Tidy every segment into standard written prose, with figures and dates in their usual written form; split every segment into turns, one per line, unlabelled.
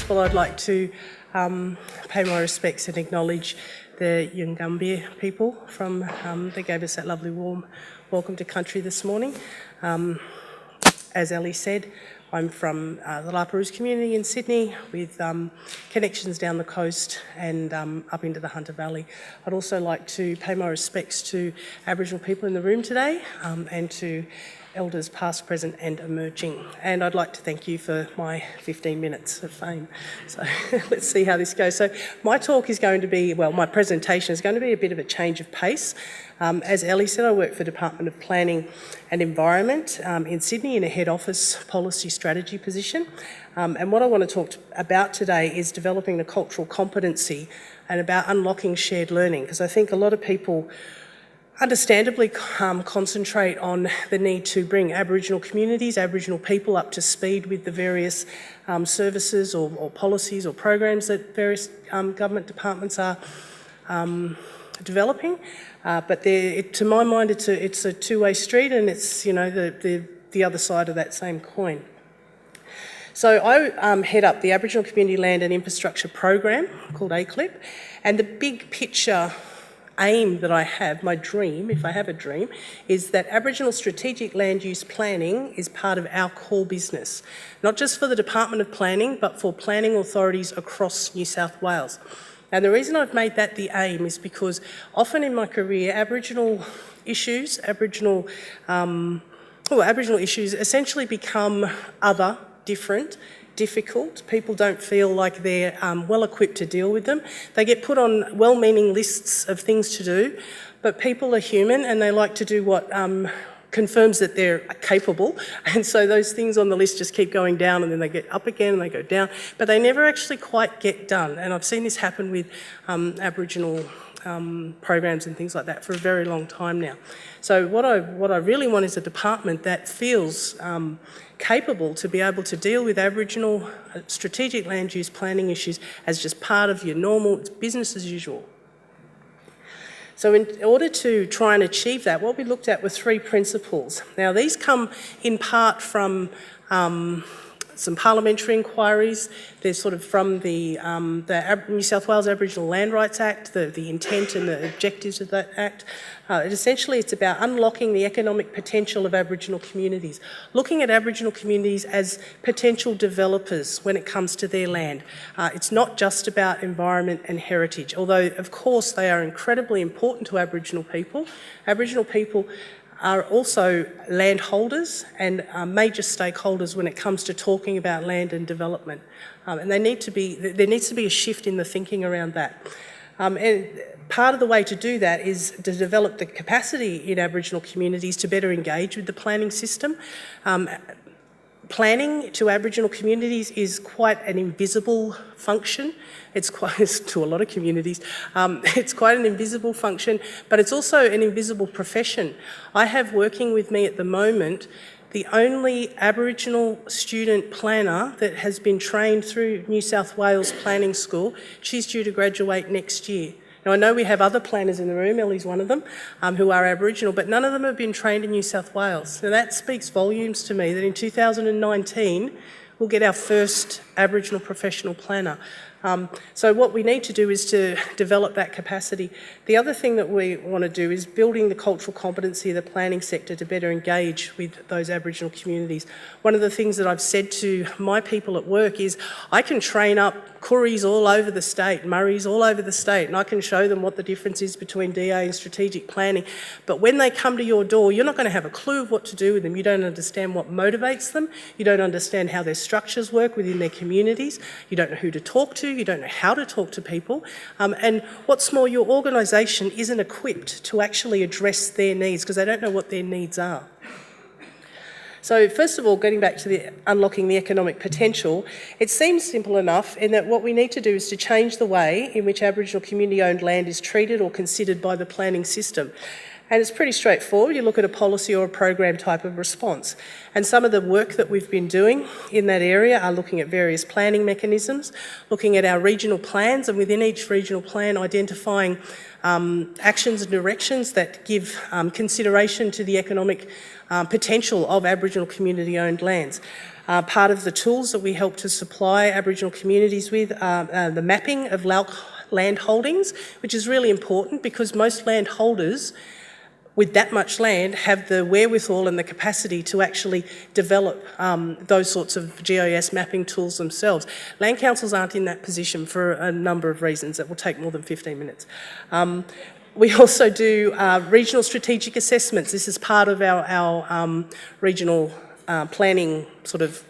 First of all, I'd like to pay my respects and acknowledge the Yungumbia people they gave us that lovely warm welcome to country this morning. As Ellie said, I'm from the La Perouse community in Sydney with connections down the coast and up into the Hunter Valley. I'd also like to pay my respects to Aboriginal people in the room today and to elders past, present and emerging. And I'd like to thank you for my 15 minutes of fame. So let's see how this goes. So my talk is going to be, my presentation is going to be a bit of a change of pace. As Ellie said, I work for the Department of Planning and Environment in Sydney in a head office policy strategy position. And what I want to talk about today is developing the cultural competency and about unlocking shared learning, because I think a lot of people understandably concentrate on the need to bring Aboriginal communities, Aboriginal people up to speed with the various services or policies or programs that various government departments are developing. But to my mind, it's a two-way street, and it's the other side of that same coin. So I head up the Aboriginal Community Land and Infrastructure Program called ACLIP, and the big picture aim that I have, my dream, if I have a dream, is that Aboriginal strategic land use planning is part of our core business, not just for the Department of Planning, but for planning authorities across New South Wales. And the reason I've made that the aim is because often in my career, Aboriginal issues essentially become other, different, difficult. People don't feel like they're well equipped to deal with them. They get put on well-meaning lists of things to do, but people are human and they like to do what confirms that they're capable, and so those things on the list just keep going down and then they get up again and they go down, but they never actually quite get done. And I've seen this happen with Aboriginal programs and things like that for a very long time now. So what I really want is a department that feels capable to be able to deal with Aboriginal strategic land use planning issues as just part of your normal business as usual. So in order to try and achieve that, what we looked at were three principles. Now these come in part from some parliamentary inquiries. They're sort of from the New South Wales Aboriginal Land Rights Act, the intent and the objectives of that Act. Essentially it's about unlocking the economic potential of Aboriginal communities, looking at Aboriginal communities as potential developers when it comes to their land. It's not just about environment and heritage, although of course they are incredibly important to Aboriginal people. Aboriginal people are also landholders and major stakeholders when it comes to talking about land and development. And there needs to be a shift in the thinking around that. And part of the way to do that is to develop the capacity in Aboriginal communities to better engage with the planning system. Planning to Aboriginal communities is quite an invisible function. It's to a lot of communities. It's quite an invisible function, but it's also an invisible profession. I have working with me at the moment the only Aboriginal student planner that has been trained through New South Wales Planning School. She's due to graduate next year. Now I know we have other planners in the room, Ellie's one of them, who are Aboriginal, but none of them have been trained in New South Wales. Now that speaks volumes to me that in 2019 we'll get our first Aboriginal professional planner. So what we need to do is to develop that capacity. The other thing that we want to do is building the cultural competency of the planning sector to better engage with those Aboriginal communities. One of the things that I've said to my people at work is I can train up Kooris all over the state, Murrays all over the state, and I can show them what the difference is between DA and strategic planning. But when they come to your door, you're not going to have a clue of what to do with them. You don't understand what motivates them. You don't understand how their structures work within their communities. You don't know who to talk to. You don't know how to talk to people. And what's more, your organisation isn't equipped to actually address their needs because they don't know what their needs are. So first of all, getting back to unlocking the economic potential, it seems simple enough in that what we need to do is to change the way in which Aboriginal community-owned land is treated or considered by the planning system. And it's pretty straightforward. You look at a policy or a program type of response. And some of the work that we've been doing in that area are looking at various planning mechanisms, looking at our regional plans, and within each regional plan identifying actions and directions that give consideration to the economic potential of Aboriginal community-owned lands. Part of the tools that we help to supply Aboriginal communities with the mapping of land holdings, which is really important because most landholders with that much land have the wherewithal and the capacity to actually develop those sorts of GIS mapping tools themselves. Land councils aren't in that position for a number of reasons that will take more than 15 minutes. We also do regional strategic assessments. This is part of our regional planning sort of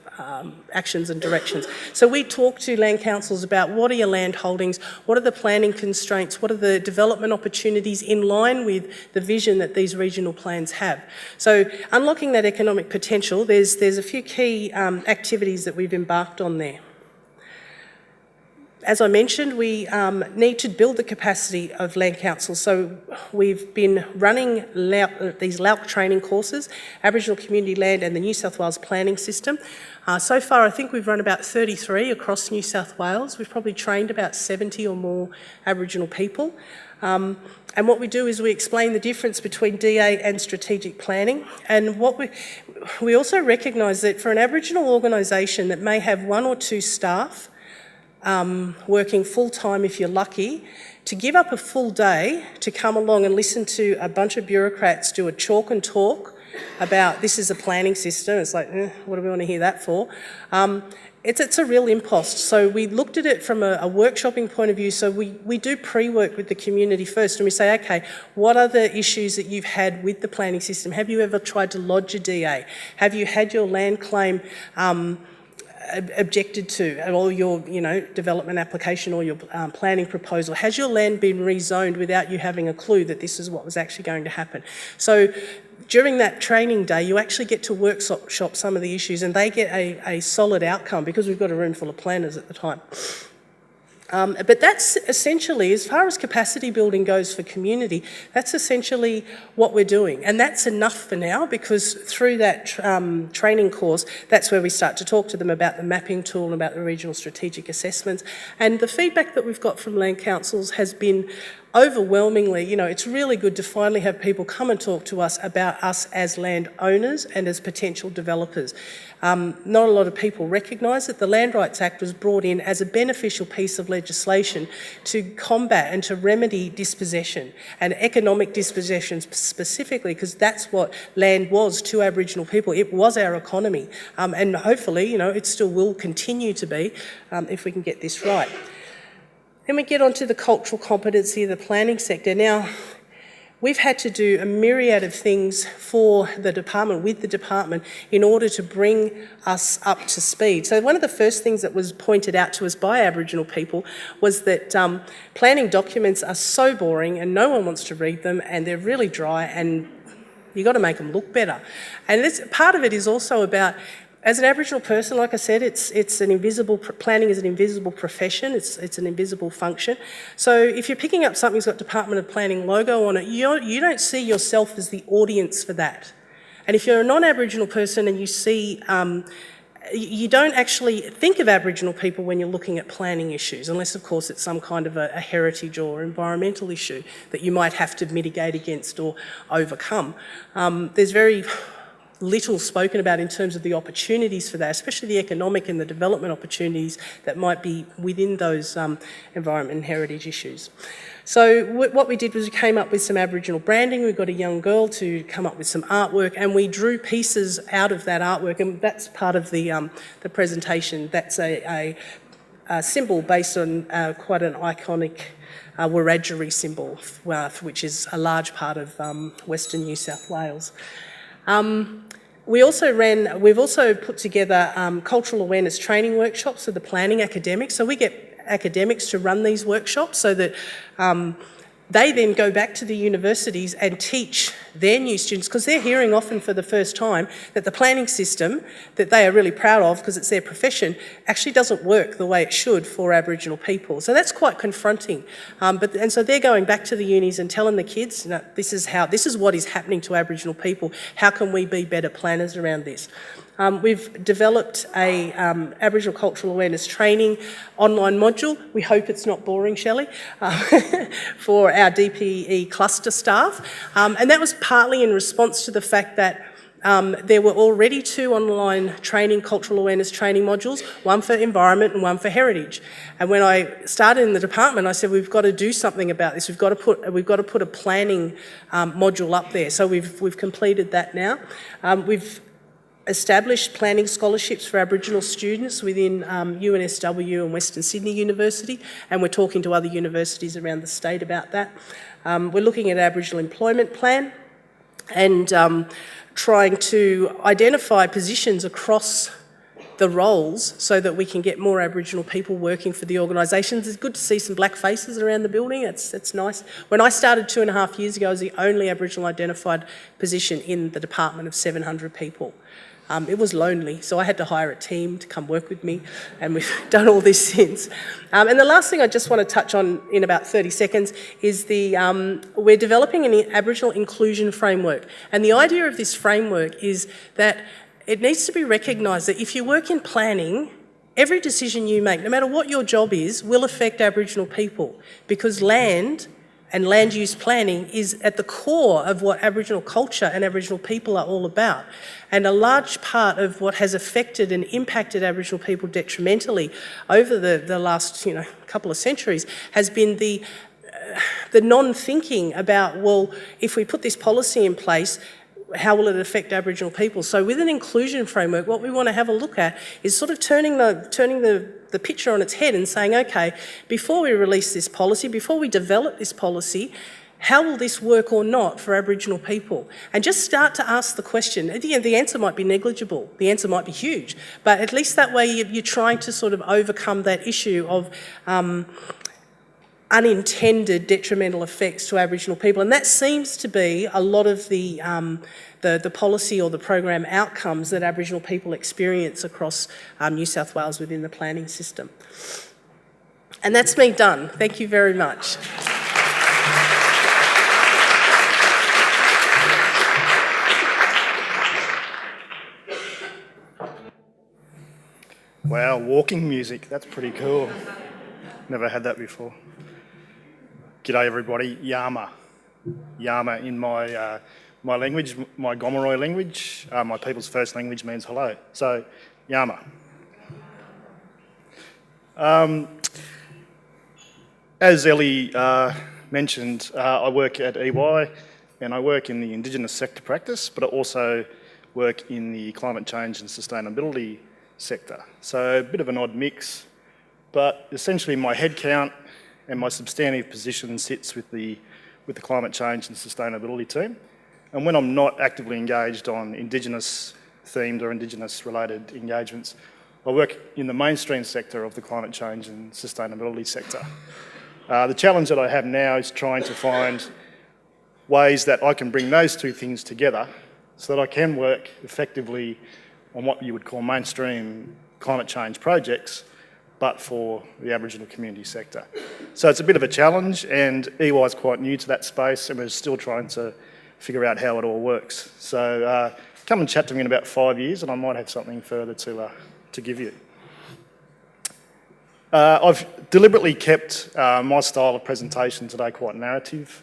actions and directions. So we talk to land councils about what are your land holdings, what are the planning constraints, what are the development opportunities in line with the vision that these regional plans have. So unlocking that economic potential, there's a few key activities that we've embarked on there. As I mentioned, we need to build the capacity of land councils. So we've been running these LAUC training courses, Aboriginal Community Land and the New South Wales Planning System. So far, I think we've run about 33 across New South Wales. We've probably trained about 70 or more Aboriginal people. And what we do is we explain the difference between DA and strategic planning. And what we also recognise that for an Aboriginal organisation that may have 1 or 2 staff working full-time if you're lucky, to give up a full day to come along and listen to a bunch of bureaucrats do a chalk and talk about this is a planning system, it's like, what do we want to hear that for? It's a real impost. So we looked at it from a workshopping point of view. So we do pre-work with the community first and we say, okay, what are the issues that you've had with the planning system? Have you ever tried to lodge a DA? Have you had your land claim objected to, or your development application or your planning proposal? Has your land been rezoned without you having a clue that this is what was actually going to happen? So during that training day, you actually get to workshop some of the issues and they get a solid outcome because we've got a room full of planners at the time. But that's essentially, as far as capacity building goes for community, that's essentially what we're doing. And that's enough for now because through that training course, that's where we start to talk to them about the mapping tool and about the regional strategic assessments. And the feedback that we've got from land councils has been overwhelmingly, it's really good to finally have people come and talk to us about us as land owners and as potential developers. Not a lot of people recognise that the Land Rights Act was brought in as a beneficial piece of legislation to combat and to remedy dispossession, and economic dispossession specifically, because that's what land was to Aboriginal people. It was our economy, and hopefully, it still will continue to be if we can get this right. Then we get on to the cultural competency of the planning sector. Now, we've had to do a myriad of things for the department, with the department, in order to bring us up to speed. So one of the first things that was pointed out to us by Aboriginal people was that planning documents are so boring and no one wants to read them and they're really dry and you've got to make them look better. And part of it is also about, as an Aboriginal person, like I said, it's an invisible, planning is an invisible profession, it's an invisible function. So if you're picking up something that's got Department of Planning logo on it, you don't see yourself as the audience for that. And if you're a non-Aboriginal person and you see, you don't actually think of Aboriginal people when you're looking at planning issues, unless of course it's some kind of a heritage or environmental issue that you might have to mitigate against or overcome. There's very little spoken about in terms of the opportunities for that, especially the economic and the development opportunities that might be within those environment and heritage issues. So what we did was we came up with some Aboriginal branding. We got a young girl to come up with some artwork and we drew pieces out of that artwork, and that's part of the presentation. That's a symbol based on quite an iconic Wiradjuri symbol, which is a large part of Western New South Wales. We've also put together cultural awareness training workshops for the planning academics. So we get academics to run these workshops so that They then go back to the universities and teach their new students, because they're hearing often for the first time that the planning system that they are really proud of, because it's their profession, actually doesn't work the way it should for Aboriginal people. So that's quite confronting. And so they're going back to the unis and telling the kids, no, this is what is happening to Aboriginal people. How can we be better planners around this? We've developed a Aboriginal cultural awareness training online module. We hope it's not boring, Shelley, for our DPE cluster staff. And that was partly in response to the fact that there were already 2 online cultural awareness training modules, one for environment and one for heritage. And when I started in the department, I said, we've got to do something about this. We've got to put a planning module up there. So we've completed that now. We've established planning scholarships for Aboriginal students within UNSW and Western Sydney University, and we're talking to other universities around the state about that. We're looking at Aboriginal employment plan and trying to identify positions across the roles so that we can get more Aboriginal people working for the organisations. It's good to see some black faces around the building. It's nice. When I started 2.5 years ago, I was the only Aboriginal identified position in the department of 700 people. It was lonely, so I had to hire a team to come work with me, and we've done all this since. And the last thing I just want to touch on in about 30 seconds is we're developing an Aboriginal inclusion framework. And the idea of this framework is that it needs to be recognised that if you work in planning, every decision you make, no matter what your job is, will affect Aboriginal people, because land and land use planning is at the core of what Aboriginal culture and Aboriginal people are all about. And a large part of what has affected and impacted Aboriginal people detrimentally over the last couple of centuries has been the non-thinking about, well, if we put this policy in place, how will it affect Aboriginal people? So with an inclusion framework, what we want to have a look at is sort of turning the picture on its head and saying, okay, before we release this policy, before we develop this policy, how will this work or not for Aboriginal people? And just start to ask the question. The answer might be negligible, the answer might be huge, but at least that way you're trying to sort of overcome that issue of unintended detrimental effects to Aboriginal people. And that seems to be a lot of the policy or the program outcomes that Aboriginal people experience across New South Wales within the planning system. And that's me done. Thank you very much.
Wow, walking music, that's pretty cool. Never had that before. G'day everybody, Yama. Yama in my language, my Gomeroi language, my people's first language means hello. So, Yama. As Ellie mentioned, I work at EY and I work in the Indigenous sector practice, but I also work in the climate change and sustainability sector. So a bit of an odd mix, but essentially my headcount and my substantive position sits with the climate change and sustainability team. And when I'm not actively engaged on Indigenous themed or Indigenous related engagements, I work in the mainstream sector of the climate change and sustainability sector. The challenge that I have now is trying to find ways that I can bring those two things together so that I can work effectively on what you would call mainstream climate change projects, but for the Aboriginal community sector. So it's a bit of a challenge, and EY is quite new to that space, and we're still trying to figure out how it all works. So come and chat to me in about 5 years, and I might have something further to give you. I've deliberately kept my style of presentation today quite narrative.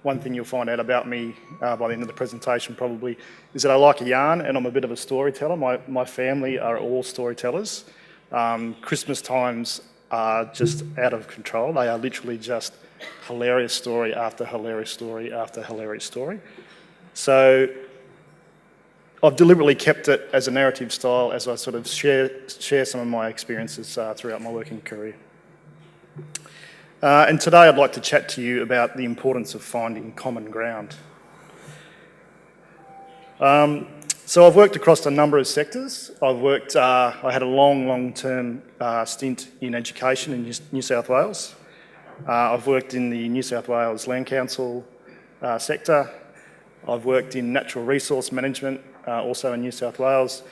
One thing you'll find out about me by the end of the presentation probably is that I like a yarn and I'm a bit of a storyteller. My family are all storytellers. Christmas times are just out of control. They are literally just hilarious story after hilarious story after hilarious story. So I've deliberately kept it as a narrative style as I sort of share some of my experiences throughout my working career. And today I'd like to chat to you about the importance of finding common ground. So I've worked across a number of sectors. I had a long-term stint in education in New South Wales. I've worked in the New South Wales Land Council sector. I've worked in natural resource management, also in New South Wales,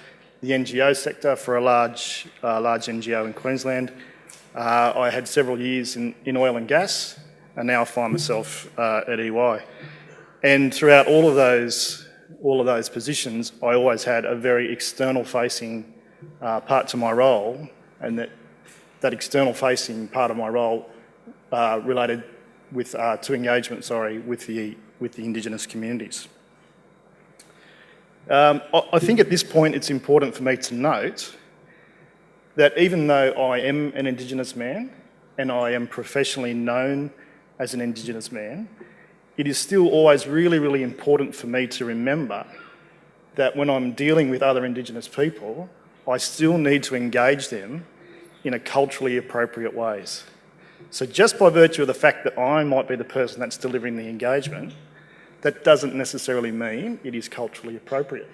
the NGO sector for a large NGO in Queensland. I had several years in oil and gas, and now I find myself at EY. And throughout all of those positions, I always had a very external-facing part to my role, and that external-facing part of my role related to engagement, with the Indigenous communities. I think at this point it's important for me to note that even though I am an Indigenous man and I am professionally known as an Indigenous man, it is still always really, really important for me to remember that when I'm dealing with other Indigenous people, I still need to engage them in a culturally appropriate ways. So just by virtue of the fact that I might be the person that's delivering the engagement, that doesn't necessarily mean it is culturally appropriate.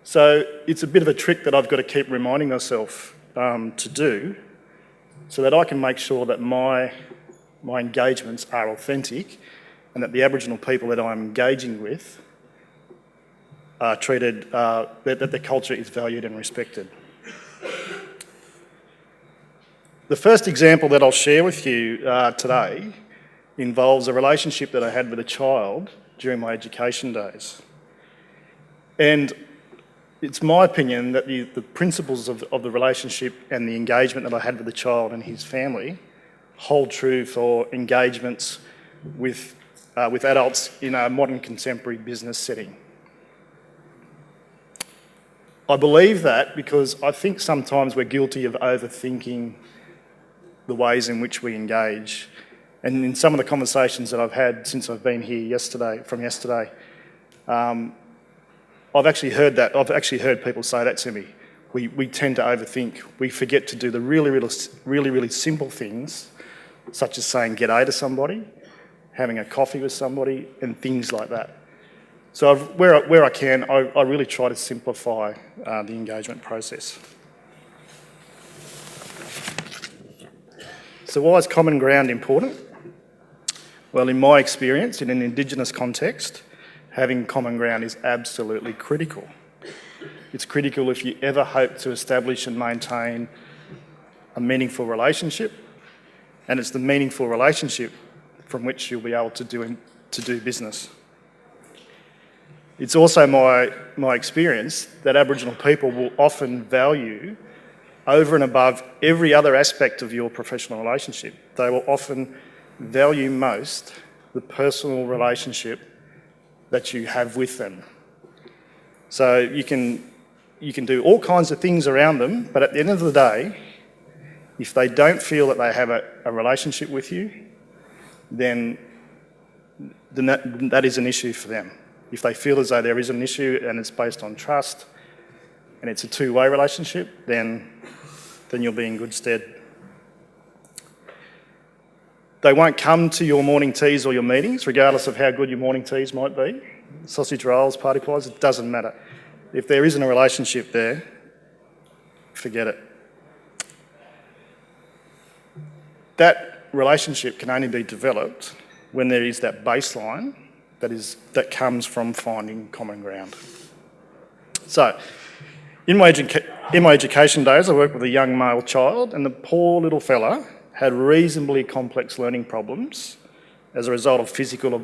So it's a bit of a trick that I've got to keep reminding myself to do so that I can make sure that my engagements are authentic and that the Aboriginal people that I'm engaging with are treated, that their culture is valued and respected. The first example that I'll share with you today involves a relationship that I had with a child during my education days. And it's my opinion that the principles of the relationship and the engagement that I had with the child and his family hold true for engagements with adults in a modern contemporary business setting. I believe that because I think sometimes we're guilty of overthinking the ways in which we engage. And in some of the conversations that I've had since I've been here yesterday, I've actually heard people say that to me. We tend to overthink. We forget to do the really simple things, such as saying g'day to somebody, having a coffee with somebody, and things like that. So where I can, I really try to simplify the engagement process. So why is common ground important? Well, in my experience, in an Indigenous context, having common ground is absolutely critical. It's critical if you ever hope to establish and maintain a meaningful relationship, and it's the meaningful relationship from which you'll be able to do business. It's also my experience that Aboriginal people will often value, over and above every other aspect of your professional relationship, they will often value most the personal relationship that you have with them. So you can do all kinds of things around them, but at the end of the day, if they don't feel that they have a relationship with you, then that is an issue for them. If they feel as though there is an issue and it's based on trust and it's a two-way relationship, then you'll be in good stead. They won't come to your morning teas or your meetings, regardless of how good your morning teas might be. Sausage rolls, party pies, it doesn't matter. If there isn't a relationship there, forget it. That relationship can only be developed when there is that baseline that comes from finding common ground. So, in my education days, I worked with a young male child, and the poor little fella had reasonably complex learning problems as a result of physical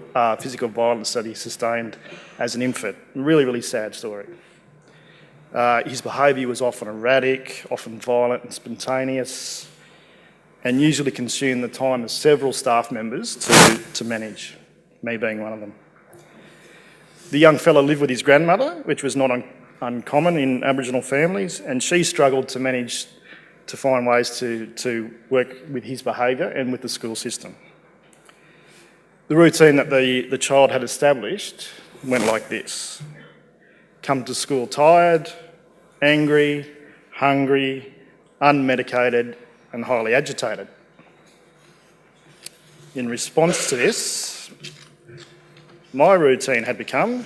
violence that he sustained as an infant. Really, really sad story. His behaviour was often erratic, often violent and spontaneous, and usually consumed the time of several staff members to manage, me being one of them. The young fella lived with his grandmother, which was not uncommon in Aboriginal families, and she struggled to manage to find ways to work with his behaviour and with the school system. The routine that the child had established went like this: come to school tired, angry, hungry, unmedicated, and highly agitated. In response to this, my routine had become: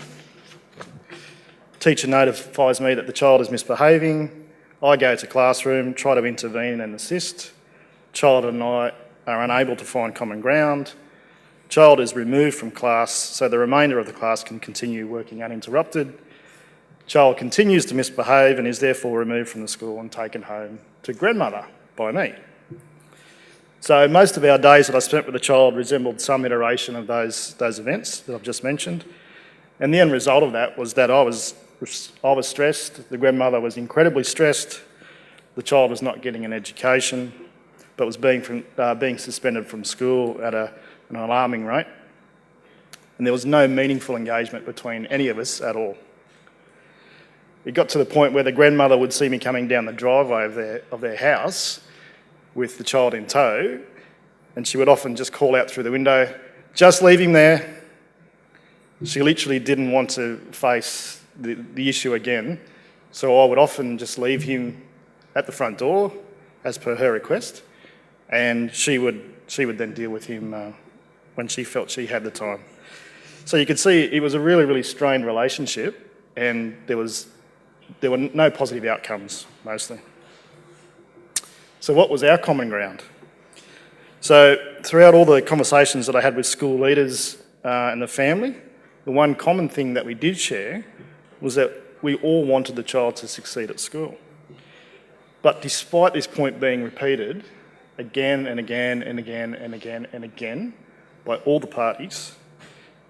teacher notifies me that the child is misbehaving, I go to classroom, try to intervene and assist. Child and I are unable to find common ground. Child is removed from class so the remainder of the class can continue working uninterrupted. Child continues to misbehave and is therefore removed from the school and taken home to grandmother by me. So most of our days that I spent with the child resembled some iteration of those events that I've just mentioned. And the end result of that was that I was stressed, the grandmother was incredibly stressed, the child was not getting an education, but was being suspended from school at an alarming rate. And there was no meaningful engagement between any of us at all. It got to the point where the grandmother would see me coming down the driveway of their house with the child in tow, and she would often just call out through the window, "Just leave him there." She literally didn't want to face the issue again, so I would often just leave him at the front door, as per her request, and she would then deal with him when she felt she had the time. So you could see it was a really, really strained relationship, and there were no positive outcomes, mostly. So what was our common ground? So throughout all the conversations that I had with school leaders and the family, the one common thing that we did share was that we all wanted the child to succeed at school. But despite this point being repeated again and again and again and again and again by all the parties,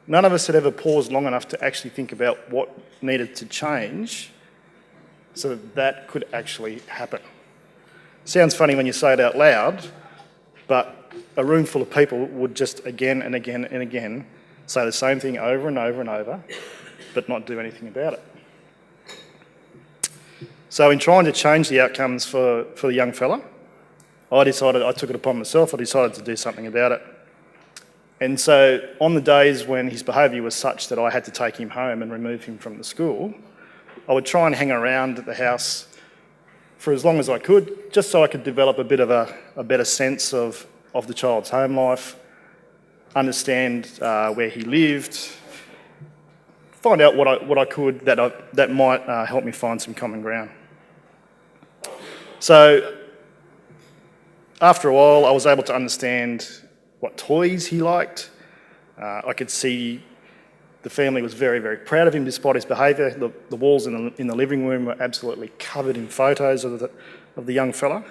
none of us had ever paused long enough to actually think about what needed to change so that that could actually happen. Sounds funny when you say it out loud, but a room full of people would just again and again and again say the same thing over and over and over, but not do anything about it. So in trying to change the outcomes for the young fella, I took it upon myself, I decided to do something about it. And so on the days when his behaviour was such that I had to take him home and remove him from the school, I would try and hang around at the house for as long as I could, just so I could develop a bit of a better sense of the child's home life, understand where he lived, find out what I could that might help me find some common ground. So after a while, I was able to understand what toys he liked. I could see the family was very, very proud of him despite his behaviour. The walls in the living room were absolutely covered in photos of the young fella.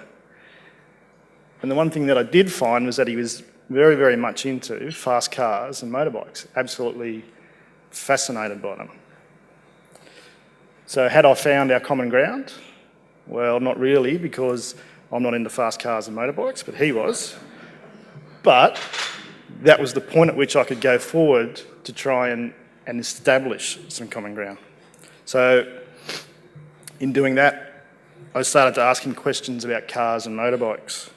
And the one thing that I did find was that he was very, very much into fast cars and motorbikes, absolutely fascinated by them. So had I found our common ground? Well, not really, because I'm not into fast cars and motorbikes, but he was. But that was the point at which I could go forward to try and establish some common ground. So in doing that, I started to ask him questions about cars and motorbikes.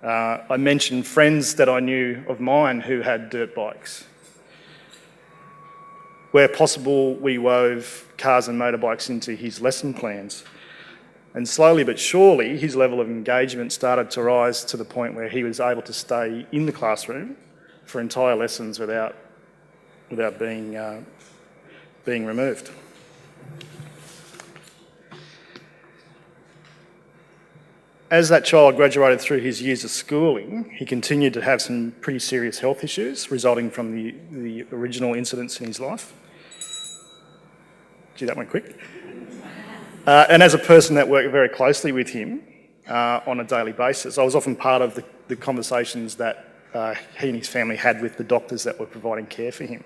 I mentioned friends that I knew of mine who had dirt bikes. Where possible, we wove cars and motorbikes into his lesson plans. And slowly but surely, his level of engagement started to rise to the point where he was able to stay in the classroom for entire lessons without being removed. As that child graduated through his years of schooling, he continued to have some pretty serious health issues resulting from the original incidents in his life. Gee, that went quick. And as a person that worked very closely with him on a daily basis, I was often part of the conversations that he and his family had with the doctors that were providing care for him.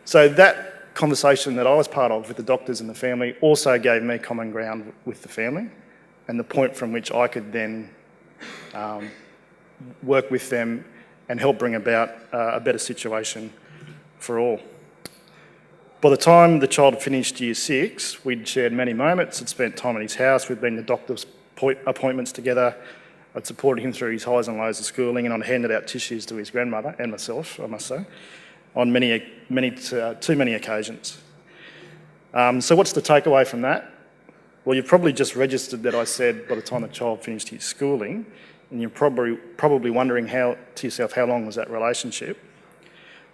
So that conversation that I was part of with the doctors and the family also gave me common ground with the family, and the point from which I could then work with them and help bring about a better situation for all. By the time the child had finished year 6, we'd shared many moments, had spent time at his house, we'd been to doctor's appointments together, I'd supported him through his highs and lows of schooling, and I'd handed out tissues to his grandmother, and myself, I must say, on too many occasions. So what's the takeaway from that? Well, you've probably just registered that I said by the time the child finished his schooling, and you're probably wondering to yourself, how long was that relationship?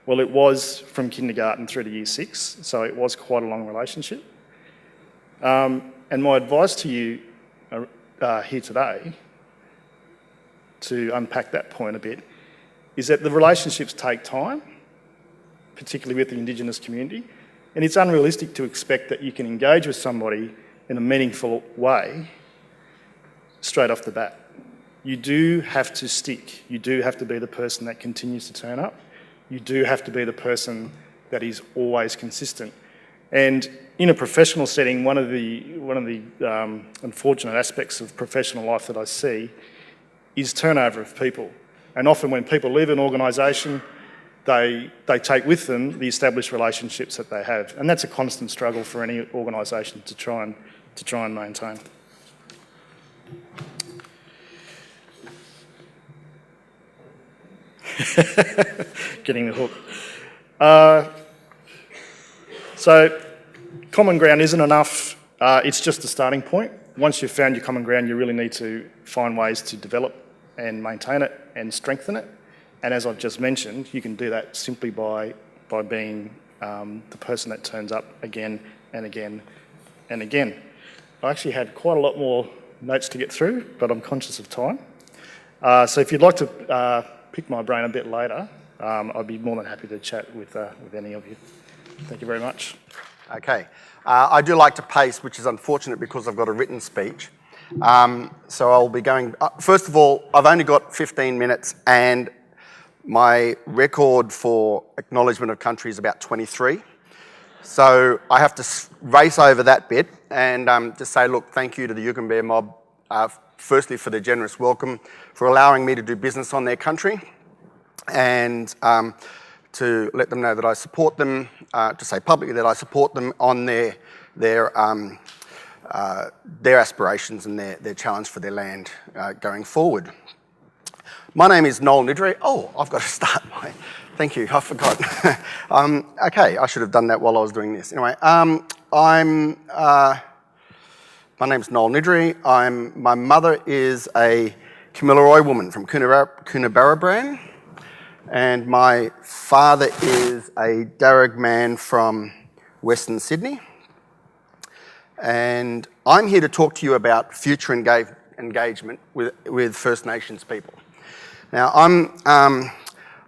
Well, it was from kindergarten through to year 6, so it was quite a long relationship. And my advice to you here today to unpack that point a bit, is that the relationships take time, particularly with the Indigenous community, and it's unrealistic to expect that you can engage with somebody in a meaningful way straight off the bat. You do have to stick. You do have to be the person that continues to turn up. You do have to be the person that is always consistent. And in a professional setting, one of the unfortunate aspects of professional life that I see is turnover of people. And often when people leave an organisation, they take with them the established relationships that they have. And that's a constant struggle for any organisation to try and maintain. Getting the hook. So common ground isn't enough. It's just a starting point. Once you've found your common ground, you really need to find ways to develop and maintain it and strengthen it. And as I've just mentioned, you can do that simply by being the person that turns up again and again and again. I actually had quite a lot more notes to get through, but I'm conscious of time. So if you'd like to pick my brain a bit later, I'd be more than happy to chat with any of you. Thank you very much.
Okay. I do like to pace, which is unfortunate because I've got a written speech. So I'll be going... first of all, I've only got 15 minutes and my record for acknowledgement of country is about 23. So I have to race over that bit and just say, look, thank you to the Yugambeh mob, firstly for their generous welcome, for allowing me to do business on their country, and to let them know that I support them, to say publicly that I support them on their aspirations and their challenge for their land going forward. My name is Noel Nidri. Oh, I've got to start thank you, I forgot. Okay, I should have done that while I was doing this. Anyway, my name's Noel Nidri. My mother is a Kamilaroi woman from Coonabarabran, and my father is a Darug man from Western Sydney. And I'm here to talk to you about future engagement with First Nations people. Now,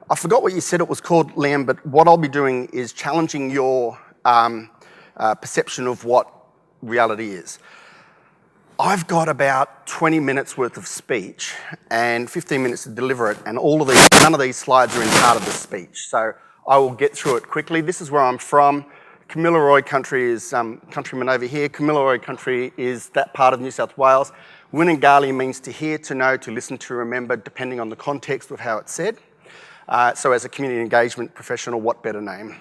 I forgot what you said it was called, Liam, but what I'll be doing is challenging your perception of what reality is. I've got about 20 minutes worth of speech and 15 minutes to deliver it, and none of these slides are in part of the speech, so I will get through it quickly. This is where I'm from. Kamilaroi country is countrymen over here. Kamilaroi country is that part of New South Wales. Winningali means to hear, to know, to listen, to remember, depending on the context of how it's said. So as a community engagement professional, what better name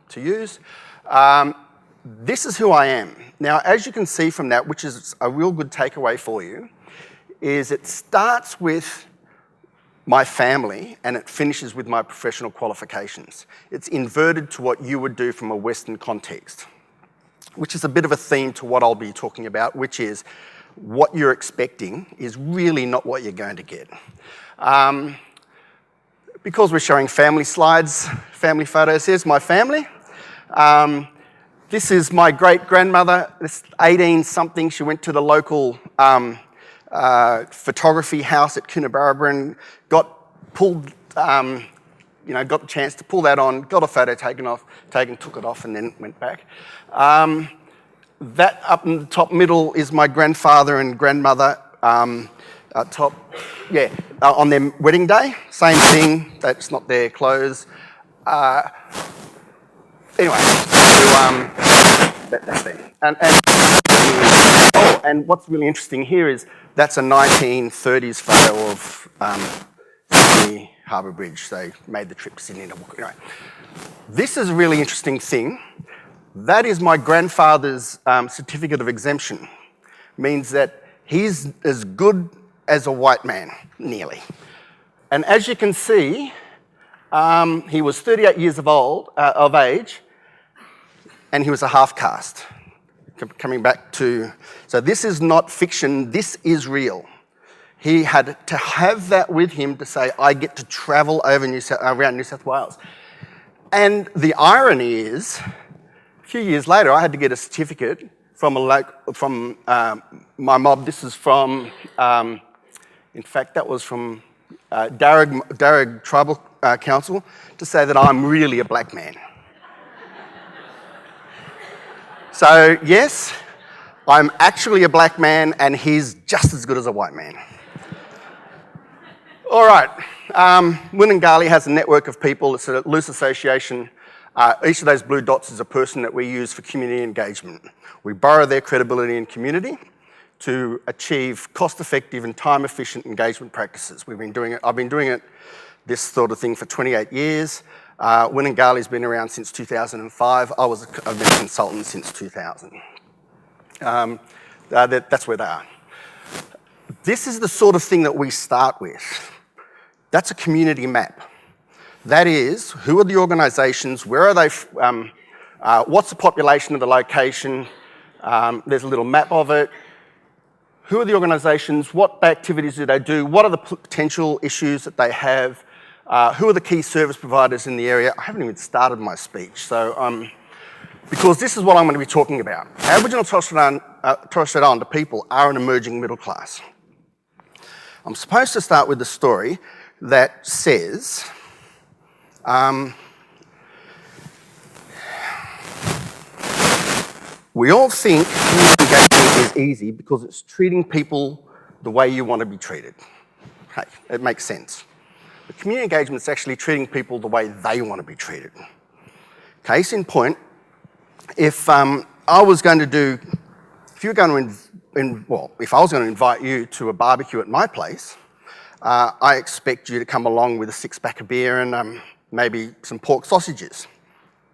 to use? This is who I am. Now, as you can see from that, which is a real good takeaway for you, is it starts with my family and it finishes with my professional qualifications. It's inverted to what you would do from a Western context, which is a bit of a theme to what I'll be talking about, which is what you're expecting is really not what you're going to get. Because we're showing family slides, family photos, here's my family. This is my great-grandmother, this 18-something. She went to the local photography house at Coonabarabran, got the chance to pull that on, got a photo taken, took it off, and then went back. That up in the top middle is my grandfather and grandmother on their wedding day. Same thing, that's not their clothes. Anyway, so, that's there. And what's really interesting here is that's a 1930s photo of Sydney Harbour Bridge. They made the trip to Sydney to walk. Anyway, this is a really interesting thing. That is my grandfather's certificate of exemption. Means that he's as good as a white man, nearly. And as you can see, he was 38 years of age, and he was a half-caste. Coming back to, so this is not fiction, this is real. He had to have that with him to say, I get to travel over around New South Wales. And the irony is, a few years later, I had to get a certificate from my mob. This is from In fact, that was from Darug Tribal Council to say that I'm really a black man. So yes, I'm actually a black man and he's just as good as a white man. All right, Wollongali has a network of people. It's a loose association. Each of those blue dots is a person that we use for community engagement. We borrow their credibility in community to achieve cost-effective and time-efficient engagement practices. I've been doing it, this sort of thing, for 28 years. Wollongali's been around since 2005. I've been a consultant since 2000. That's where they are. This is the sort of thing that we start with. That's a community map. That is, who are the organisations, where are they, what's the population of the location, there's a little map of it. Who are the organisations, what activities do they do, what are the potential issues that they have, who are the key service providers in the area. I haven't even started my speech, so, because this is what I'm going to be talking about. Aboriginal Torres Strait Islander people are an emerging middle class. I'm supposed to start with the story that says, we all think community engagement is easy because it's treating people the way you want to be treated. Hey, it makes sense. But community engagement is actually treating people the way they want to be treated. Case in point, if I was going to invite you to a barbecue at my place, I expect you to come along with a six-pack of beer and maybe some pork sausages.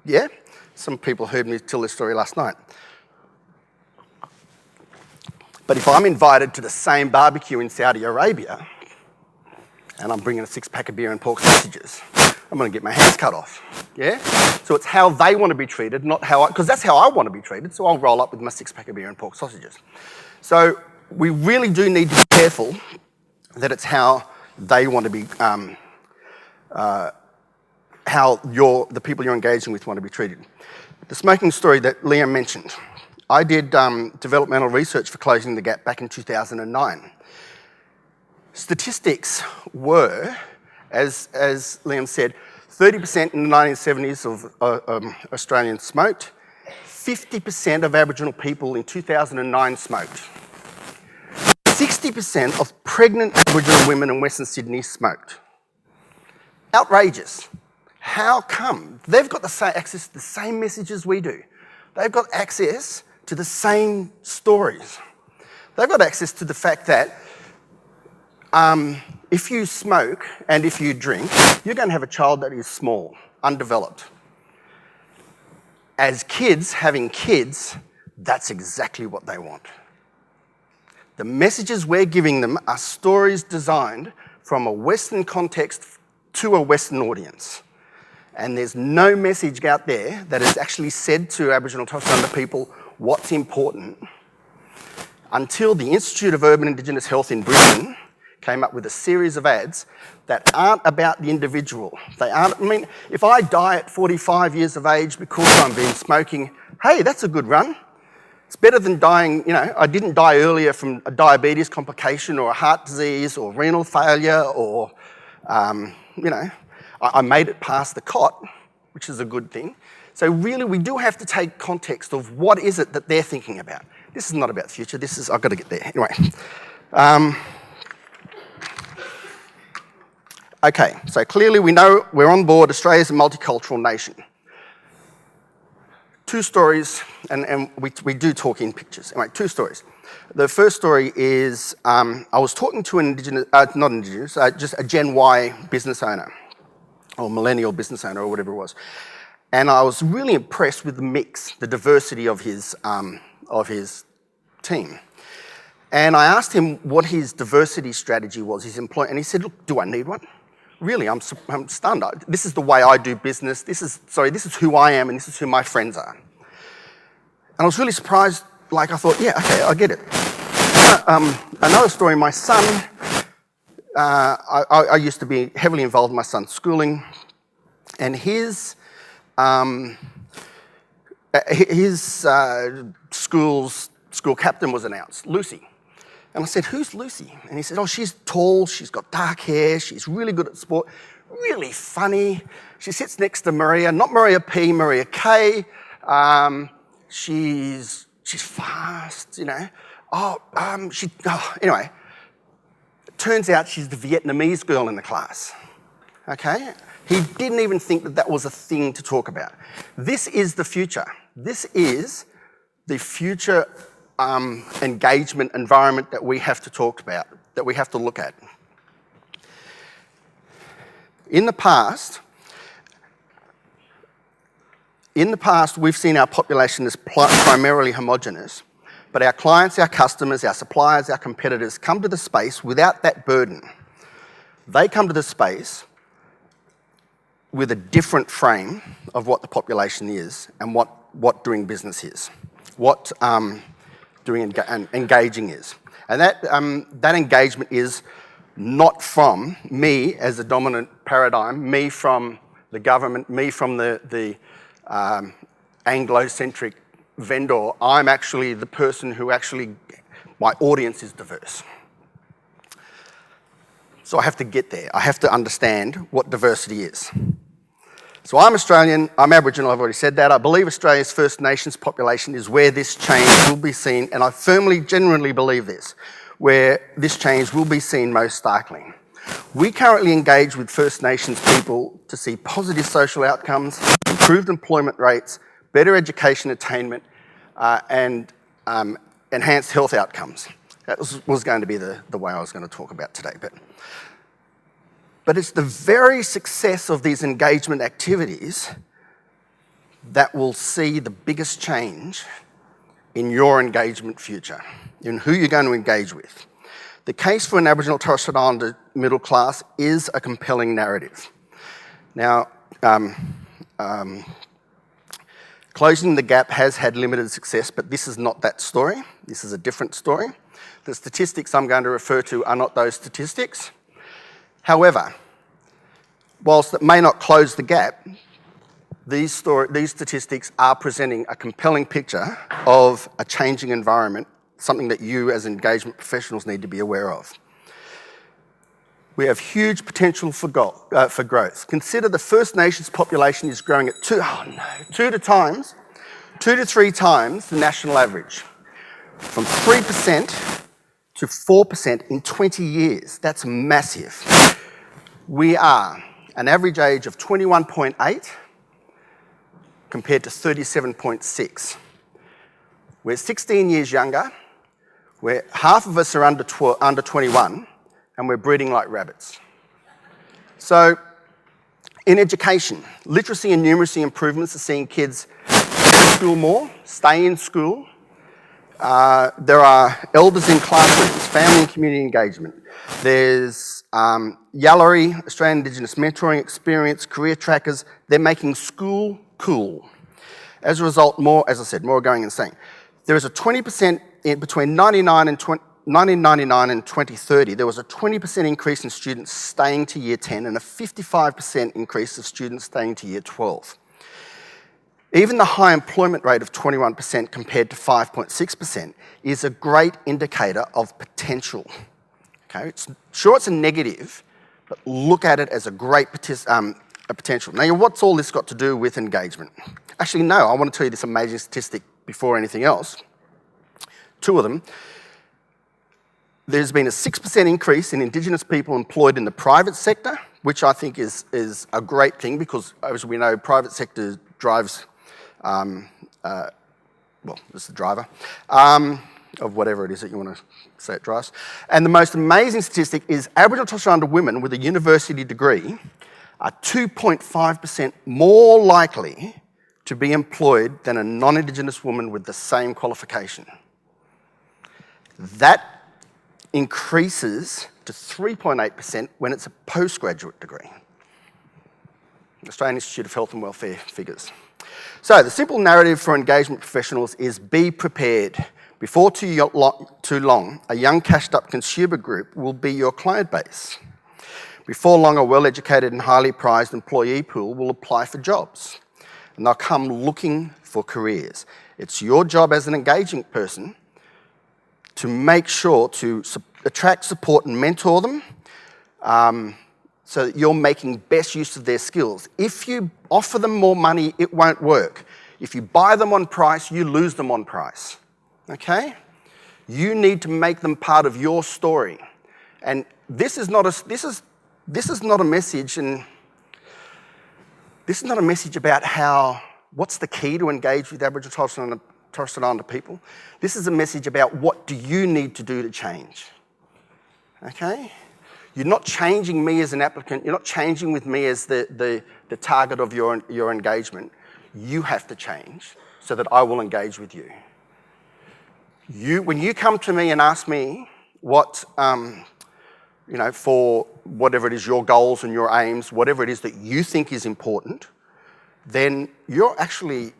Yeah? Some people heard me tell this story last night. But if I'm invited to the same barbecue in Saudi Arabia, and I'm bringing a six-pack of beer and pork sausages, I'm going to get my hands cut off. Yeah? So it's how they want to be treated, not how because that's how I want to be treated, so I'll roll up with my six-pack of beer and pork sausages. So we really do need to be careful that it's how they want to be, how the people you're engaging with want to be treated. The smoking story that Liam mentioned, I did developmental research for Closing the Gap back in 2009. Statistics were, as Liam said, 30% in the 1970s of Australians smoked, 50% of Aboriginal people in 2009 smoked. 60% of pregnant Aboriginal women in Western Sydney smoked. Outrageous. How come? They've got access to the same messages we do. They've got access to the same stories. They've got access to the fact that if you smoke and if you drink, you're going to have a child that is small, undeveloped. As kids, having kids, that's exactly what they want. The messages we're giving them are stories designed from a Western context to a Western audience. And there's no message out there that has actually said to Aboriginal Torres Strait Islander people what's important until the Institute of Urban Indigenous Health in Brisbane came up with a series of ads that aren't about the individual. If I die at 45 years of age because I've been smoking, hey, that's a good run. It's better than dying, I didn't die earlier from a diabetes complication or a heart disease or renal failure or, I made it past the cot, which is a good thing. So really, we do have to take context of what is it that they're thinking about. This is not about the future. I've got to get there. Anyway. Okay, so clearly we know we're on board. Australia's a multicultural nation. Two stories, and we do talk in pictures. Anyway, two stories. The first story is I was talking to an just a Gen Y business owner, or millennial business owner, or whatever it was. And I was really impressed with the mix, the diversity of his team. And I asked him what his diversity strategy was, and he said, look, do I need one? Really, I'm stunned. This is the way I do business. This is who I am, and this is who my friends are. And I was really surprised. I thought, yeah, okay, I get it. Another story, my son, I used to be heavily involved in my son's schooling, and his school captain was announced, Lucy. And I said, who's Lucy? And he said, oh, she's tall, she's got dark hair, she's really good at sport, really funny. She sits next to Maria, not Maria P, Maria K. She's fast, you know. Anyway, it turns out she's the Vietnamese girl in the class, okay? He didn't even think that that was a thing to talk about. This is the future. This is the future engagement environment that we have to talk about, that we have to look at. In the past, we've seen our population as primarily homogenous, but our clients, our customers, our suppliers, our competitors come to the space without that burden. They come to the space with a different frame of what the population is and what doing business is, what engaging is. And that engagement is not from me as a dominant paradigm, me from the government, me from the Anglo-centric vendor. I'm actually the person who my audience is diverse. So I have to get there. I have to understand what diversity is. So I'm Australian, I'm Aboriginal, I've already said that. I believe Australia's First Nations population is where this change will be seen, and I firmly, genuinely believe this, where this change will be seen most starkly. We currently engage with First Nations people to see positive social outcomes, improved employment rates, better education attainment, and enhanced health outcomes. That was going to be the way I was going to talk about today. But it's the very success of these engagement activities that will see the biggest change in your engagement future, in who you're going to engage with. The case for an Aboriginal Torres Strait Islander middle class is a compelling narrative. Now, closing the gap has had limited success, but this is not that story. This is a different story. The statistics I'm going to refer to are not those statistics. However, whilst it may not close the gap, these statistics are presenting a compelling picture of a changing environment, something that you as engagement professionals need to be aware of. We have huge potential for growth. Consider the First Nations population is growing at 2 to 3 times the national average, from 3% to 4% in 20 years. That's massive. We are an average age of 21.8 compared to 37.6. We're 16 years younger, where half of us are under 21, and we're breeding like rabbits. So, in education, literacy and numeracy improvements are seeing kids go to school more, stay in school. There are elders in classrooms, family and community engagement. There's Yallery, Australian Indigenous mentoring experience, career trackers. They're making school cool. As a result, as I said, more going and saying. There is a 20% between 1999 and 2030, there was a 20% increase in students staying to year 10 and a 55% increase of students staying to year 12. Even the high employment rate of 21% compared to 5.6% is a great indicator of potential. Okay, it's a negative, but look at it as a great potential. Now, what's all this got to do with engagement? Actually, no, I want to tell you this amazing statistic before anything else. 2 of them. There's been a 6% increase in Indigenous people employed in the private sector, which I think is a great thing because, as we know, private sector drives, it's the driver of whatever it is that you want to say it drives. And the most amazing statistic is Aboriginal Torres Strait Islander women with a university degree are 2.5% more likely to be employed than a non-Indigenous woman with the same qualification. That increases to 3.8% when it's a postgraduate degree. Australian Institute of Health and Welfare figures. So the simple narrative for engagement professionals is be prepared. Before too long, a young cashed-up consumer group will be your client base. Before long, a well-educated and highly prized employee pool will apply for jobs, and they'll come looking for careers. It's your job as an engaging person to make sure to attract, support and mentor them so that you're making best use of their skills. If you offer them more money, it won't work. If you buy them on price, you lose them on price, okay? You need to make them part of your story. And this is not a message, and this is not a message about what's the key to engage with Aboriginal Torres Strait Islander people. This is a message about what do you need to do to change, okay? You're not changing me as an applicant, you're not changing with me as the target of your engagement. You have to change so that I will engage with you. When you come to me and ask me what, for whatever it is, your goals and your aims, whatever it is that you think is important, then you're actually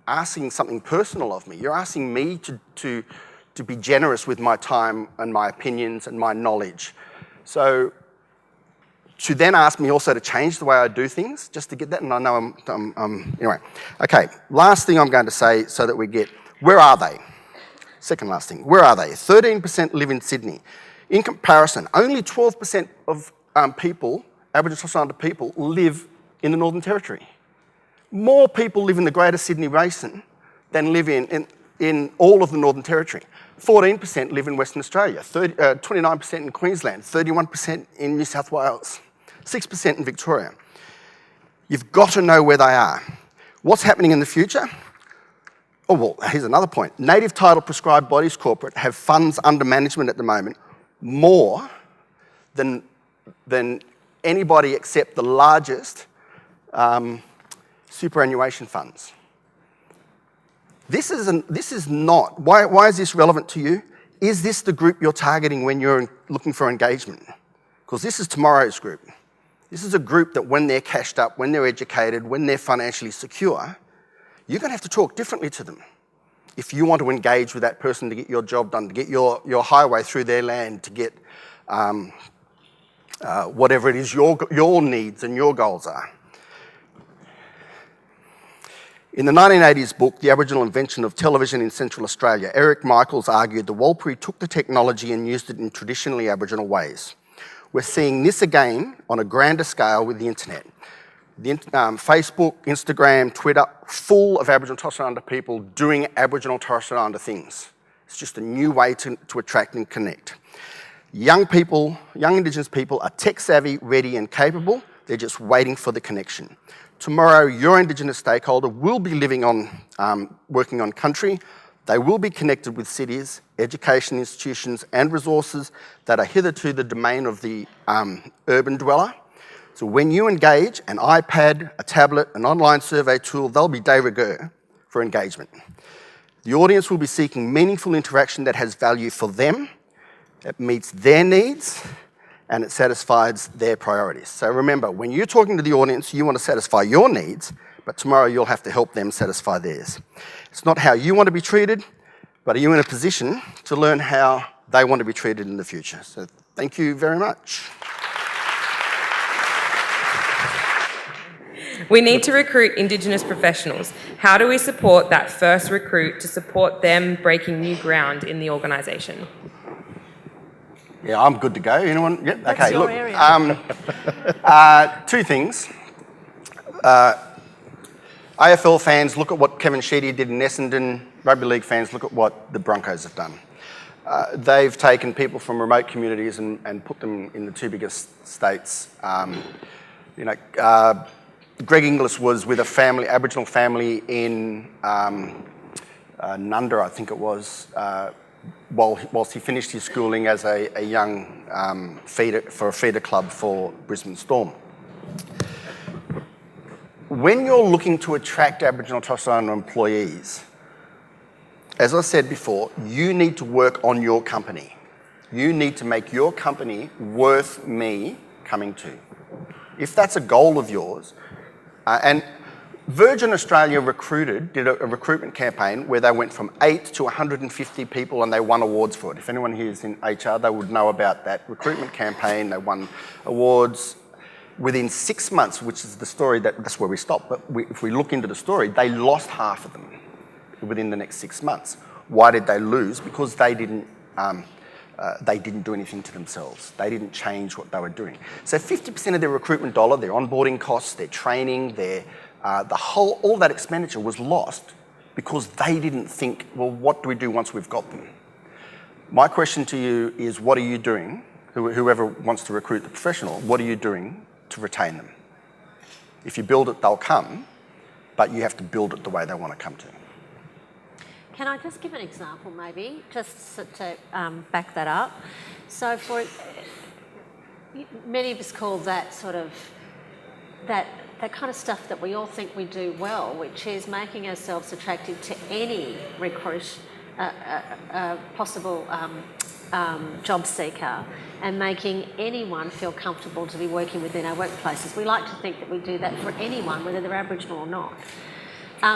asking something personal of me. You're asking me to be generous with my time and my opinions and my knowledge. So to then ask me also to change the way I do things, just to get that, and I know anyway. Okay, last thing I'm going to say so that we get, where are they? Second last thing, where are they? 13% live in Sydney. In comparison, only 12% of people, Aboriginal Torres Strait Islander people, live in the Northern Territory. More people live in the Greater Sydney Basin than live in all of the Northern Territory. 14% live in Western Australia, 29% in Queensland, 31% in New South Wales, 6% in Victoria. You've got to know where they are. What's happening in the future? Oh, well, here's another point. Native title prescribed bodies corporate have funds under management at the moment more than anybody except the largest superannuation funds. This is not, why is this relevant to you? Is this the group you're targeting when you're looking for engagement? Because this is tomorrow's group. This is a group that when they're cashed up, when they're educated, when they're financially secure, you're going to have to talk differently to them. If you want to engage with that person to get your job done, to get your highway through their land, to get whatever it is your needs and your goals are. In the 1980s book, The Aboriginal Invention of Television in Central Australia, Eric Michaels argued the Warlpiri took the technology and used it in traditionally Aboriginal ways. We're seeing this again on a grander scale with the internet. Facebook, Instagram, Twitter, full of Aboriginal Torres Strait Islander people doing Aboriginal Torres Strait Islander things. It's just a new way to attract and connect. Young people, young Indigenous people are tech savvy, ready and capable. They're just waiting for the connection. Tomorrow, your Indigenous stakeholder will be living on, working on country. They will be connected with cities, education institutions and resources that are hitherto the domain of the urban dweller. So when you engage, an iPad, a tablet, an online survey tool, they'll be de rigueur for engagement. The audience will be seeking meaningful interaction that has value for them, it meets their needs, and it satisfies their priorities. So remember, when you're talking to the audience, you want to satisfy your needs, but tomorrow you'll have to help them satisfy theirs. It's not how you want to be treated, but are you in a position to learn how they want to be treated in the future? So thank you very much.
We need to recruit Indigenous professionals. How do we support that first recruit to support them breaking new ground in the organisation?
Yeah, I'm good to go. Anyone? Yep.
That's
okay,
your
look.
area.
Two things. AFL fans, look at what Kevin Sheedy did in Essendon. Rugby league fans, look at what the Broncos have done. They've taken people from remote communities and put them in the two biggest states. Greg Inglis was with a family, Aboriginal family in Nunda, I think it was, whilst he finished his schooling as a young feeder for a feeder club for Brisbane Storm. When you're looking to attract Aboriginal Torres Strait Islander employees, as I said before, you need to work on your company. You need to make your company worth me coming to. If that's a goal of yours, and Virgin Australia did a recruitment campaign where they went from 8 to 150 people and they won awards for it. If anyone here is in HR, they would know about that recruitment campaign. They won awards within 6 months, which is the story that's where we stopped. But if we look into the story, they lost half of them within the next 6 months. Why did they lose? Because they didn't they didn't do anything to themselves. They didn't change what they were doing. So 50% of their recruitment dollar, their onboarding costs, their training, all that expenditure was lost because they didn't think, well, what do we do once we've got them? My question to you is, what are you doing, whoever wants to recruit the professional, what are you doing to retain them? If you build it, they'll come, but you have to build it the way they want to come to.
Can I just give an example maybe, just to back that up? So many of us call that sort of, that kind of stuff that we all think we do well, which is making ourselves attractive to any possible job seeker, and making anyone feel comfortable to be working within our workplaces. We like to think that we do that for anyone, whether they're Aboriginal or not.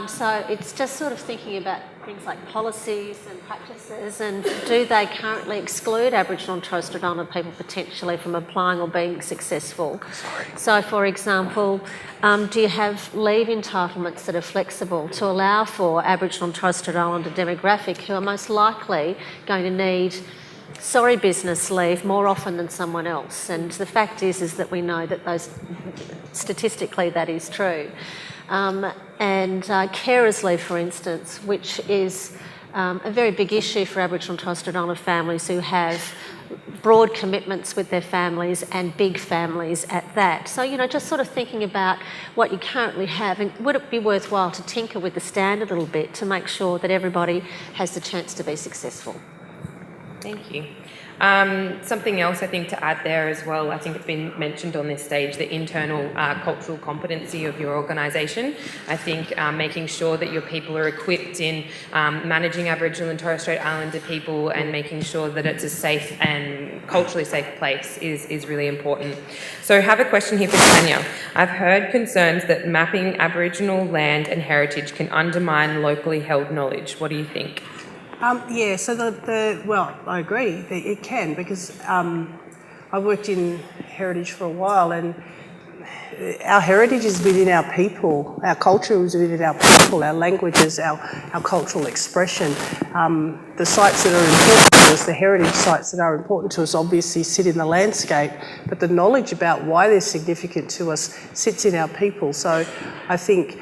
So it's just sort of thinking about things like policies and practices, and do they currently exclude Aboriginal and Torres Strait Islander people potentially from applying or being successful? So, for example, do you have leave entitlements that are flexible to allow for Aboriginal and Torres Strait Islander demographic who are most likely going to need business leave more often than someone else? And the fact is that we know that statistically that is true. And carers leave, for instance, which is a very big issue for Aboriginal and Torres Strait Islander families who have broad commitments with their families and big families at that. So, just sort of thinking about what you currently have, and would it be worthwhile to tinker with the standard a little bit to make sure that everybody has the chance to be successful?
Thank you. Something else I think to add there as well, I think it's been mentioned on this stage, the internal cultural competency of your organisation. I think making sure that your people are equipped in managing Aboriginal and Torres Strait Islander people and making sure that it's a safe and culturally safe place is really important. So I have a question here for Tanya. I've heard concerns that mapping Aboriginal land and heritage can undermine locally held knowledge. What do you think?
Yeah, so well, I agree that it can, because I worked in heritage for a while, and our heritage is within our people, our culture is within our people, our languages, our cultural expression. The sites that are important to us, the heritage sites that are important to us, obviously sit in the landscape, but the knowledge about why they're significant to us sits in our people. So I think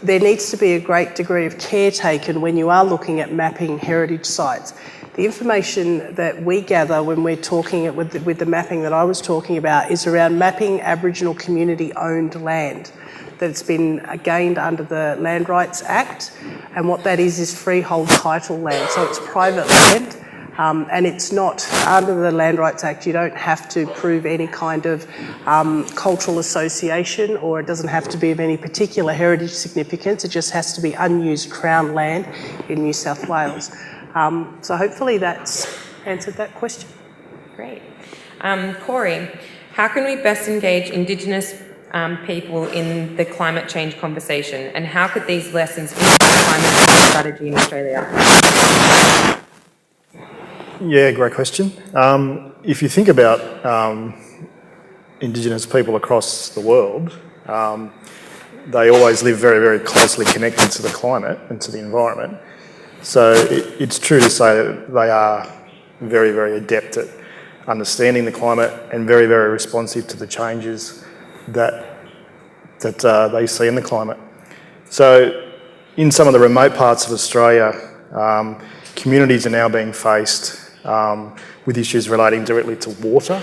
there needs to be a great degree of care taken when you are looking at mapping heritage sites. The information that we gather when we're talking with the mapping that I was talking about is around mapping Aboriginal community-owned land that's been gained under the Land Rights Act, and what that is freehold title land, so it's private land. And it's not, under the Land Rights Act, you don't have to prove any kind of cultural association, or it doesn't have to be of any particular heritage significance. It just has to be unused Crown land in New South Wales. So hopefully that's answered that question.
Great. Corey, how can we best engage Indigenous people in the climate change conversation, and how could these lessons impact climate change strategy in Australia?
Yeah, great question. If you think about Indigenous people across the world, they always live very, very closely connected to the climate and to the environment. So it's true to say that they are very, very adept at understanding the climate and very, very responsive to the changes that they see in the climate. So in some of the remote parts of Australia, communities are now being faced with issues relating directly to water,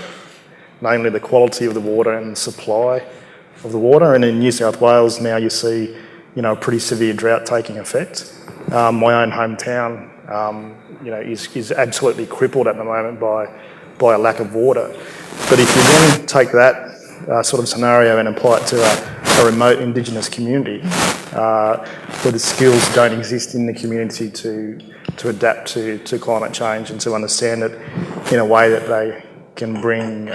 namely the quality of the water and the supply of the water. And in New South Wales now you see, a pretty severe drought taking effect. My own hometown, is absolutely crippled at the moment by a lack of water. But if you then take that sort of scenario and apply it to a remote Indigenous community, where the skills don't exist in the community to adapt to climate change and to understand it in a way that they can bring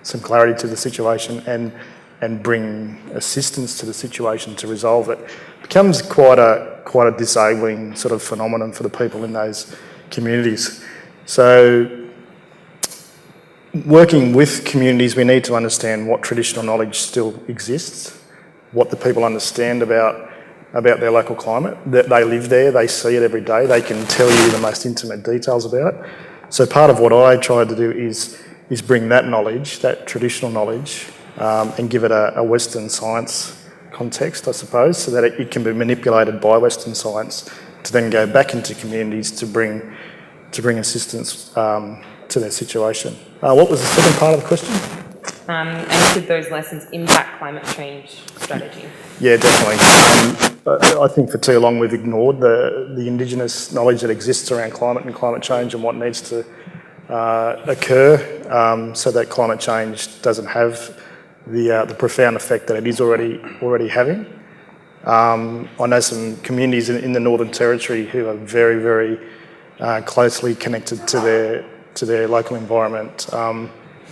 some clarity to the situation and bring assistance to the situation to resolve it, becomes quite a disabling sort of phenomenon for the people in those communities. So working with communities, we need to understand what traditional knowledge still exists, what the people understand about about their local climate. That they live there, they see it every day, they can tell you the most intimate details about it. So part of what I tried to do is bring that knowledge, that traditional knowledge, and give it a Western science context, I suppose, so that it can be manipulated by Western science to then go back into communities to bring assistance to their situation. What was the second part of the question?
And could those lessons impact climate change strategy?
Yeah, definitely. I think for too long we've ignored the Indigenous knowledge that exists around climate and climate change and what needs to occur so that climate change doesn't have the profound effect that it is already having. I know some communities in the Northern Territory who are very, very closely connected to their local environment,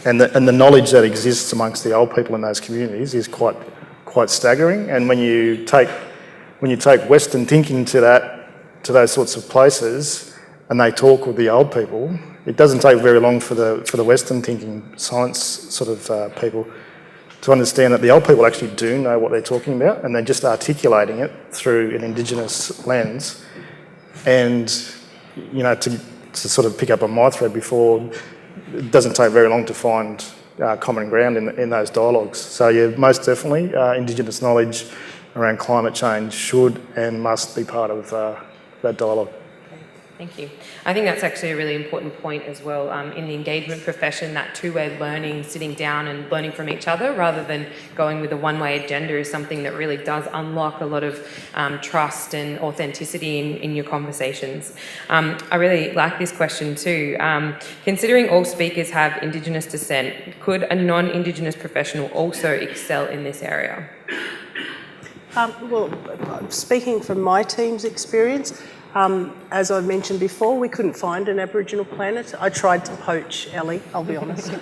and the knowledge that exists amongst the old people in those communities is quite staggering. And when you take Western thinking to those sorts of places, and they talk with the old people, it doesn't take very long for the Western thinking science sort of people to understand that the old people actually do know what they're talking about, and they're just articulating it through an Indigenous lens. And to sort of pick up on my thread before, it doesn't take very long to find common ground in those dialogues. So yeah, most definitely, Indigenous knowledge around climate change should and must be part of that dialogue.
Thank you. I think that's actually a really important point as well. In the engagement profession, that two-way learning, sitting down and learning from each other rather than going with a one-way agenda is something that really does unlock a lot of trust and authenticity in your conversations. I really like this question too. Considering all speakers have Indigenous descent, could a non-Indigenous professional also excel in this area?
Well, speaking from my team's experience, as I mentioned before, we couldn't find an Aboriginal planet. I tried to poach Ellie, I'll be honest.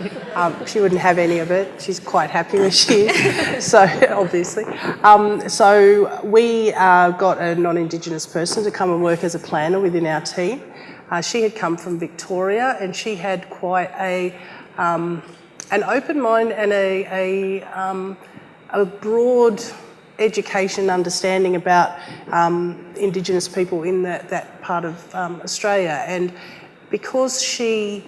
She wouldn't have any of it. She's quite happy where she is, so obviously. So we got a non-Indigenous person to come and work as a planner within our team. She had come from Victoria, and she had quite an open mind and a broad education understanding about Indigenous people in that part of Australia. And because she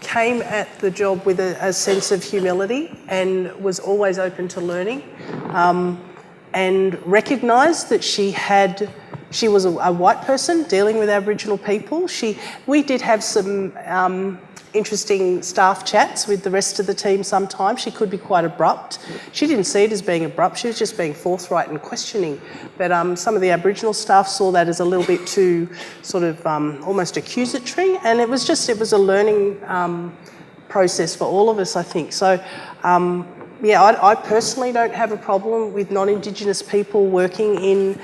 came at the job with a sense of humility and was always open to learning, and recognised that she was a white person dealing with Aboriginal people. We did have some interesting staff chats with the rest of the team sometimes. She could be quite abrupt. She didn't see it as being abrupt, she was just being forthright and questioning. But some of the Aboriginal staff saw that as a little bit too sort of almost accusatory, and it was a learning process for all of us, I think. So yeah, I personally don't have a problem with non-Indigenous people working in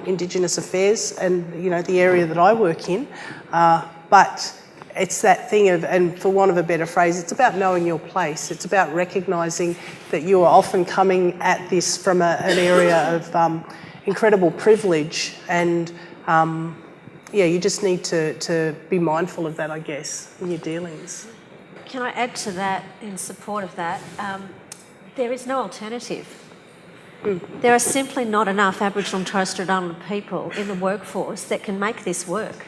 Indigenous affairs and the area that I work in, but it's that thing of, and for want of a better phrase, it's about knowing your place. It's about recognising that you are often coming at this from an area of incredible privilege, and yeah, you just need to be mindful of that, I guess, in your dealings.
Can I add to that, in support of that? There is no alternative. There are simply not enough Aboriginal and Torres Strait Islander people in the workforce that can make this work.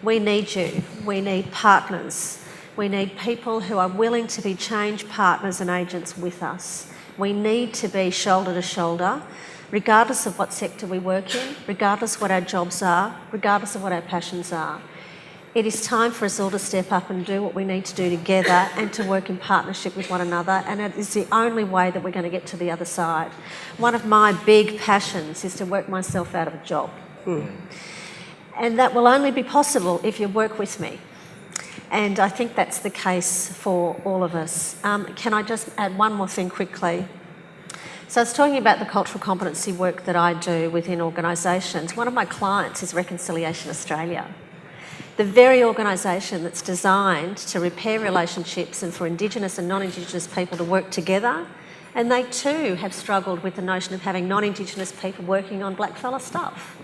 We need you. We need partners. We need people who are willing to be change partners and agents with us. We need to be shoulder to shoulder, regardless of what sector we work in, regardless of what our jobs are, regardless of what our passions are. It is time for us all to step up and do what we need to do together and to work in partnership with one another, and it is the only way that we're going to get to the other side. One of my big passions is to work myself out of a job. And that will only be possible if you work with me. And I think that's the case for all of us. Can I just add one more thing quickly? So I was talking about the cultural competency work that I do within organisations. One of my clients is Reconciliation Australia, the very organisation that's designed to repair relationships and for Indigenous and non-Indigenous people to work together. And they too have struggled with the notion of having non-Indigenous people working on blackfella stuff.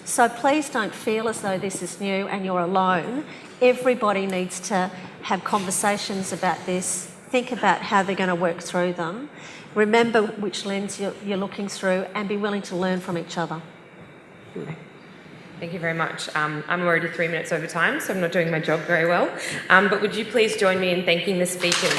So please don't feel as though this is new and you're alone. Everybody needs to have conversations about this, think about how they're going to work through them, remember which lens you're looking through, and be willing to learn from each other.
Thank you very much. I'm already 3 minutes over time, so I'm not doing my job very well. But would you please join me in thanking the speakers?